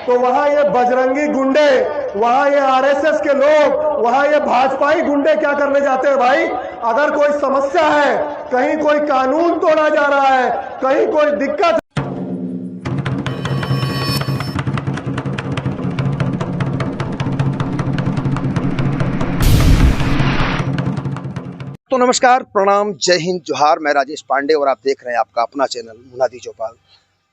तो वहां ये बजरंगी गुंडे, वहां ये आरएसएस के लोग, वहां ये भाजपाई गुंडे क्या करने जाते हैं भाई? अगर कोई समस्या है, कहीं कोई कानून तोड़ा जा रहा है, कहीं कोई दिक्कत। तो नमस्कार, प्रणाम, जय हिंद, जोहार। मैं राजेश पांडे और आप देख रहे हैं आपका अपना चैनल मुनादी चौपाल।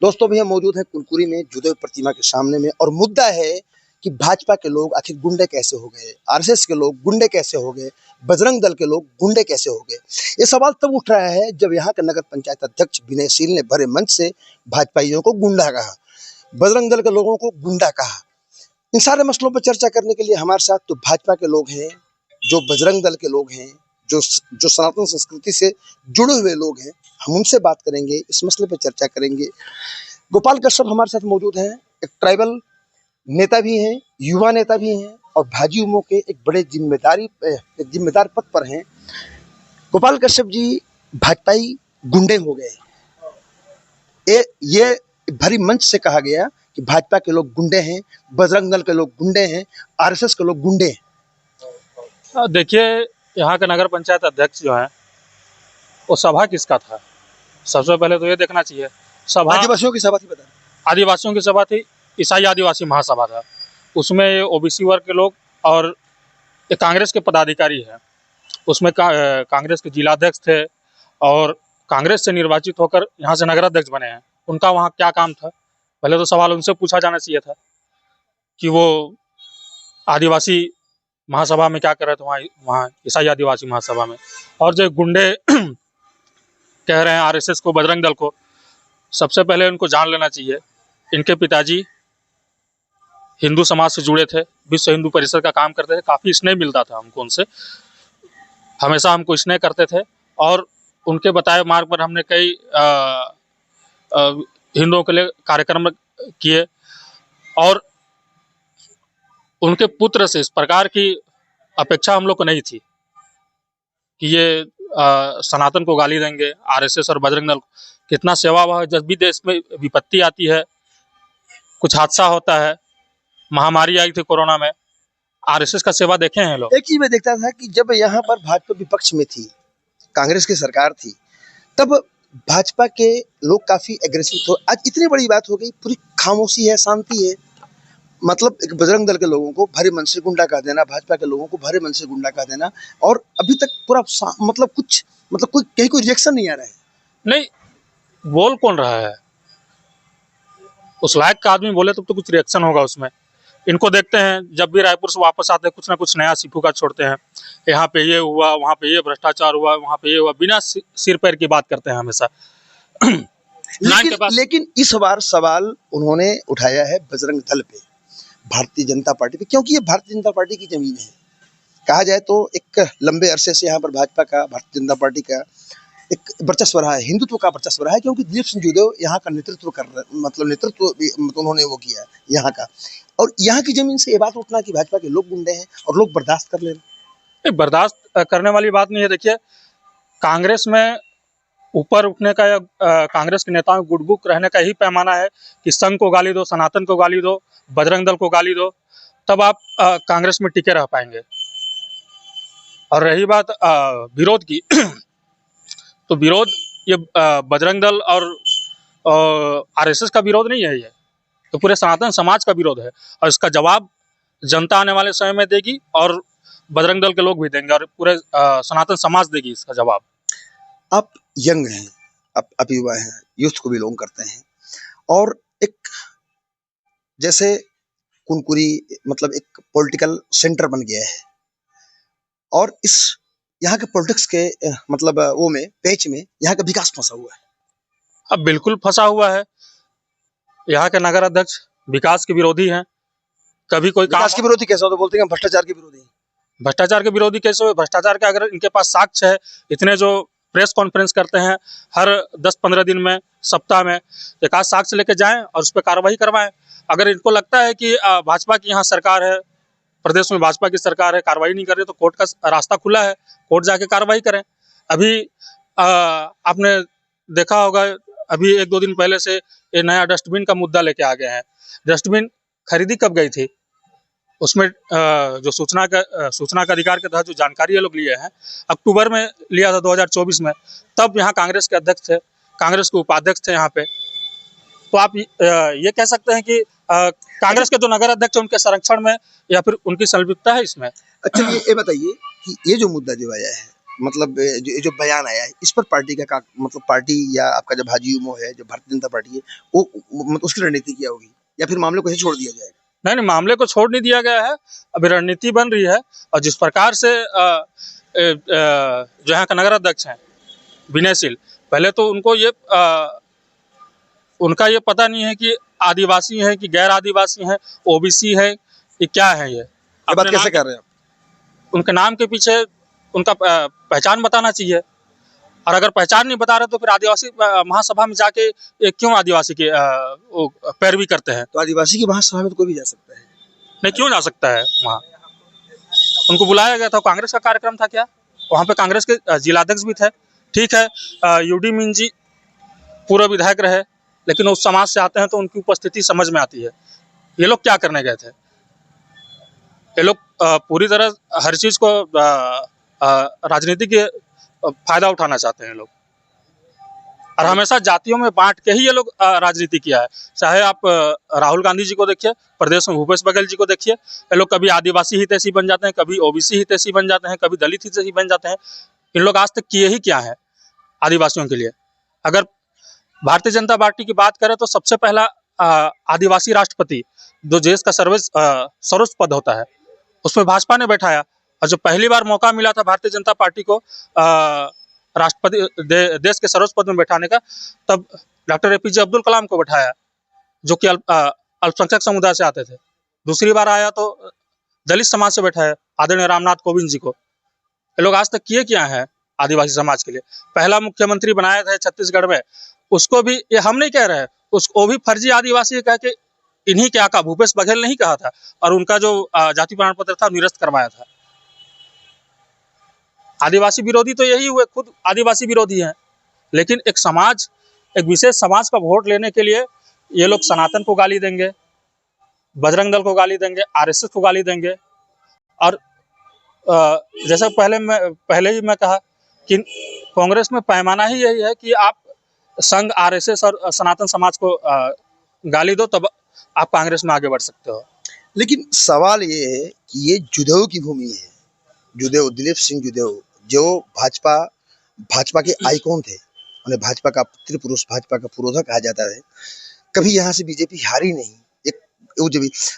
दोस्तों, भी हम मौजूद हैं कुनकुरी में जुदेव प्रतिमा के सामने में, और मुद्दा है कि भाजपा के लोग आखिर गुंडे कैसे हो गए, आरएसएस के लोग गुंडे कैसे हो गए, बजरंग दल के लोग गुंडे कैसे हो गए। ये सवाल तब उठ रहा है जब यहाँ के नगर पंचायत अध्यक्ष विनय शील ने भरे मंच से भाजपाइयों को गुंडा कहा, बजरंग दल के लोगों को गुंडा कहा। इन सारे मसलों पर चर्चा करने के लिए हमारे साथ तो भाजपा के लोग हैं, जो बजरंग दल के लोग हैं, जो सनातन संस्कृति से जुड़े हुए लोग हैं। हम उनसे बात करेंगे, इस मसले पर चर्चा करेंगे। गोपाल कश्यप हमारे साथ मौजूद हैं, एक ट्राइबल नेता भी हैं, युवा नेता भी हैं, और भाजयुमो के एक बड़े जिम्मेदार पद पर हैं। गोपाल कश्यप जी, भाजपाई गुंडे हो गए, ये भरी मंच से कहा गया कि भाजपा के लोग गुंडे हैं, बजरंग दल के लोग गुंडे हैं, आरएसएस के लोग गुंडे हैं। देखिए, यहाँ के नगर पंचायत अध्यक्ष जो है वो सभा किसका था? सबसे पहले तो ये देखना चाहिए। सभा आदिवासियों की सभा थी, बता। आदिवासियों की सभा थी, ईसाई आदिवासी महासभा था। उसमें ओबीसी वर्ग के लोग और एक कांग्रेस के पदाधिकारी हैं। उसमें कांग्रेस के जिलाध्यक्ष थे और कांग्रेस से निर्वाचित होकर यहाँ से नगराध्यक्ष बने हैं। उनका वहाँ क्या काम था? पहले तो सवाल उनसे पूछा जाना चाहिए था कि वो आदिवासी महासभा में क्या कर रहे थे, वहाँ ईसाई आदिवासी महासभा में। और जो गुंडे कह रहे हैं आरएसएस को, बजरंग दल को, सबसे पहले उनको जान लेना चाहिए। इनके पिताजी हिंदू समाज से जुड़े थे, विश्व हिंदू परिषद का काम करते थे। काफ़ी स्नेह मिलता था हमको उनसे, हमेशा हमको स्नेह करते थे। और उनके बताए मार्ग पर हमने कई हिंदुओं के लिए कार्यक्रम किए, और उनके पुत्र से इस प्रकार की अपेक्षा हम लोग को नहीं थी कि ये सनातन को गाली देंगे, आरएसएस और बजरंग दल को। कितना सेवा भाव है। जब भी देश में विपत्ति आती है, कुछ हादसा होता है, महामारी आई थी कोरोना में, आरएसएस का सेवा देखे हैं लोग। एक चीज मैं देखता था कि जब यहाँ पर भाजपा विपक्ष में थी, कांग्रेस की सरकार थी, तब भाजपा के लोग काफी एग्रेसिव थे। आज इतनी बड़ी बात हो गई, पूरी खामोशी है, शांति है। मतलब एक बजरंग दल के लोगों को भरे मन से गुंडा कह देना, भाजपा के लोगों को भरे मन से गुंडा कह देना, और अभी तक पूरा कोई रिएक्शन नहीं आ रहा है। नहीं, बोल कौन रहा है? उस लायक का आदमी बोले तो कुछ रिएक्शन होगा उसमें। इनको देखते हैं, जब भी रायपुर से वापस आते हैं कुछ ना कुछ नया सिफू का छोड़ते हैं। यहाँ पे ये हुआ, वहाँ पे ये भ्रष्टाचार हुआ, वहाँ पे ये हुआ, बिना सिर पैर की बात करते हैं हमेशा। लेकिन इस बार सवाल उन्होंने उठाया है बजरंग दल पे, भारतीय जनता पार्टी पे, क्योंकि ये भारतीय जनता पार्टी की जमीन है। कहा जाए तो एक लंबे अरसे से यहाँ पर भाजपा का, भारतीय जनता पार्टी का एक वर्चस्व रहा है, हिंदुत्व का वर्चस्व रहा है, क्योंकि दिलीप सिंह जूदेव यहाँ का नेतृत्व कर रहे, नेतृत्व उन्होंने वो किया है यहाँ का। और यहाँ की जमीन से ये बात उठना कि भाजपा के लोग गुंडे हैं और लोग बर्दाश्त कर ले रहे। बर्दाश्त करने वाली बात नहीं है। देखिए, कांग्रेस में ऊपर उठने का या कांग्रेस के नेताओं में गुटबुक रहने का ही पैमाना है कि संघ को गाली दो, सनातन को गाली दो, बजरंग दल को गाली दो, तब आप कांग्रेस में टिके रह पाएंगे। और रही बात विरोध की, तो विरोध ये बजरंग दल और आरएसएस का विरोध नहीं है, ये तो पूरे सनातन समाज का विरोध है। और इसका जवाब जनता आने वाले समय में देगी, और बजरंग दल के लोग भी देंगे, और पूरे सनातन समाज देगी इसका जवाब। आप यंग हैं, आप युवा हैं, यूथ को बिलोंग करते हैं, और एक जैसे कुनकुरी मतलब एक पॉलिटिकल सेंटर बन गया है, और इस यहाँ के पॉलिटिक्स के मतलब वो में पेच में यहाँ का विकास फंसा हुआ है। अब बिल्कुल फंसा हुआ है। यहाँ के नगर अध्यक्ष विकास के विरोधी हैं। कभी कोई विकास के विरोधी कैसे हो? तो बोलते हैं भ्रष्टाचार के विरोधी। भ्रष्टाचार के विरोधी कैसे हुए? भ्रष्टाचार के अगर इनके पास साक्ष्य है, इतने जो प्रेस कॉन्फ्रेंस करते हैं हर 10-15 दिन में, सप्ताह में, एक आध साक्ष्य लेके जाएं और उस पर कार्रवाई करवाएं। अगर इनको लगता है कि भाजपा की यहाँ सरकार है, प्रदेश में भाजपा की सरकार है, कार्रवाई नहीं कर रही, तो कोर्ट का रास्ता खुला है, कोर्ट जाके कार्रवाई करें। अभी आपने देखा होगा, अभी 1-2 दिन पहले से ये नया डस्टबिन का मुद्दा लेके आ गए हैं। डस्टबिन खरीदी कब गई थी, उसमें जो सूचना का अधिकार के तहत जो जानकारी ये लोग लिए हैं, अक्टूबर में लिया था 2024 में। तब यहाँ कांग्रेस के अध्यक्ष थे, कांग्रेस के उपाध्यक्ष थे यहाँ पे। तो आप ये कह सकते हैं कि कांग्रेस के जो नगर अध्यक्ष उनके संरक्षण में या फिर उनकी संलिप्तता है इसमें। अच्छा, ये बताइए कि ये जो मुद्दा जो आया है, मतलब जो बयान आया है, इस पर पार्टी का मतलब पार्टी या आपका जो भाजयुमो है, जो भारतीय जनता पार्टी है, वो मतलब उसकी रणनीति क्या होगी, या फिर मामले को ऐसे छोड़ दिया जाएगा? नहीं, मामले को छोड़ नहीं दिया गया है, अभी रणनीति बन रही है। और जिस प्रकार से जो यहाँ का नगर अध्यक्ष हैं विनयशील, पहले तो उनको ये उनका ये पता नहीं है कि आदिवासी है कि गैर आदिवासी है, ओबीसी है, ये क्या है। ये बात कैसे कर रहे हैं आप? उनके नाम के पीछे उनका पहचान बताना चाहिए, और अगर पहचान नहीं बता रहे तो फिर आदिवासी महासभा में जाके क्यों आदिवासी की पैरवी करते हैं। तो आदिवासी की महासभा में तो कोई भी जा सकता है? नहीं, क्यों जा सकता है वहाँ? उनको बुलाया गया था, कांग्रेस का कार्यक्रम था क्या? वहाँ पे कांग्रेस के जिलाध्यक्ष भी थे। ठीक है, यूडी मीन जी पूर्व विधायक रहे, लेकिन उस समाज से आते हैं तो उनकी उपस्थिति समझ में आती है। ये लोग क्या करने गए थे? ये लोग पूरी तरह हर चीज को राजनीति के फायदा उठाना चाहते हैं लोग, और हमेशा जातियों में बांट के ही ये लोग राजनीति किया है। चाहे आप राहुल गांधी जी को देखिए, प्रदेश में भूपेश बघेल जी को देखिए, ये लोग कभी आदिवासी हितैषी बन जाते हैं, कभी ओबीसी हितैषी बन जाते हैं, कभी दलित हितैषी बन जाते हैं। इन लोग आज तक किए ही क्या है आदिवासियों के लिए? अगर भारतीय जनता पार्टी की बात करें तो सबसे पहला आदिवासी राष्ट्रपति जो देश का सर्वोच्च पद होता है उसमें भाजपा ने बैठाया। और जब पहली बार मौका मिला था भारतीय जनता पार्टी को राष्ट्रपति देश के सर्वोच्च पद में बैठाने का, तब डॉक्टर APJ अब्दुल कलाम को बैठाया, जो कि अल्पसंख्यक समुदाय से आते थे। दूसरी बार आया तो दलित समाज से बैठाया आदरणीय रामनाथ कोविंद जी को। ये लोग आज तक किए क्या है आदिवासी समाज के लिए? पहला मुख्यमंत्री बनाया था छत्तीसगढ़ में, उसको भी ये हम नहीं कह रहे हैं, उसको भी फर्जी आदिवासी कह के इन्हीं क्या कहा, भूपेश बघेल नहीं कहा था, और उनका जो जाति प्रमाण पत्र था निरस्त करवाया था। आदिवासी विरोधी तो यही हुए, खुद आदिवासी विरोधी हैं। लेकिन एक समाज, एक विशेष समाज का वोट लेने के लिए ये लोग सनातन को गाली देंगे, बजरंग दल को गाली देंगे, RSS को गाली देंगे। और जैसा पहले ही मैं कहा कि कांग्रेस में पैमाना ही यही है कि आप संघ, RSS और सनातन समाज को गाली दो, तब आप कांग्रेस में आगे बढ़ सकते हो। लेकिन सवाल ये है कि ये जुदेव की भूमि है। जुदेव, दिलीप सिंह जुदेव, जो भाजपा के आइकॉन थे, उन्हें भाजपा का पुत्र पुरुष, भाजपा का पुरोधा कहा जाता है। कभी यहाँ से बीजेपी हारी नहीं,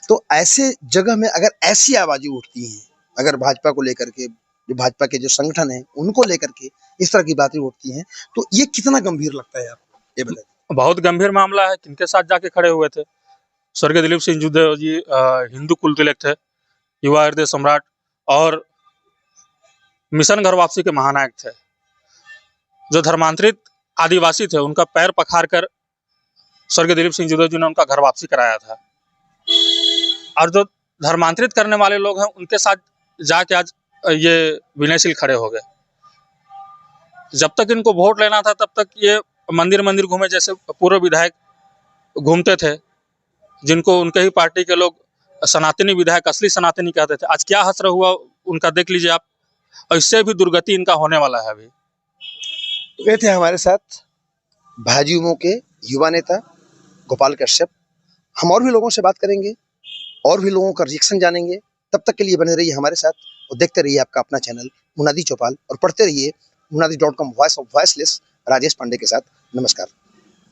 तो ऐसे जगह में अगर ऐसी आवाजें उठती हैं, अगर भाजपा को लेकर के, जो भाजपा के जो संगठन है उनको लेकर के इस तरह की बातें उठती हैं, तो ये कितना गंभीर लगता है आपको, ये बताइए। बहुत गंभीर मामला है। किनके साथ जाके खड़े हुए थे? स्वर्गीय दिलीप सिंह जुदेव जी हिंदू कुल तिलक थे, युवा हृदय सम्राट और मिशन घर वापसी के महानायक थे। जो धर्मांतरित आदिवासी थे उनका पैर पखार कर स्वर्गीय दिलीप सिंह जुदेव जी ने उनका घर वापसी कराया था। और जो धर्मांतरित करने वाले लोग हैं उनके साथ जाके आज ये विनयशील खड़े हो गए। जब तक इनको वोट लेना था तब तक ये मंदिर मंदिर घूमे, जैसे पूर्व विधायक घूमते थे, जिनको उनके ही पार्टी के लोग सनातनी विधायक, असली सनातनी कहते थे। आज क्या हसरा हुआ उनका देख लीजिए आप, और इससे भी दुर्गति इनका होने वाला है अभी। तो ये थे हमारे साथ भाजयुमो के युवा नेता गोपाल कश्यप। हम और भी लोगों से बात करेंगे, और भी लोगों का रिएक्शन जानेंगे। तब तक के लिए बने रहिए हमारे साथ और देखते रहिए आपका अपना चैनल मुनादी चौपाल, और पढ़ते रहिए munadi.com, voice of voiceless Rajesh Pandey के साथ। नमस्कार।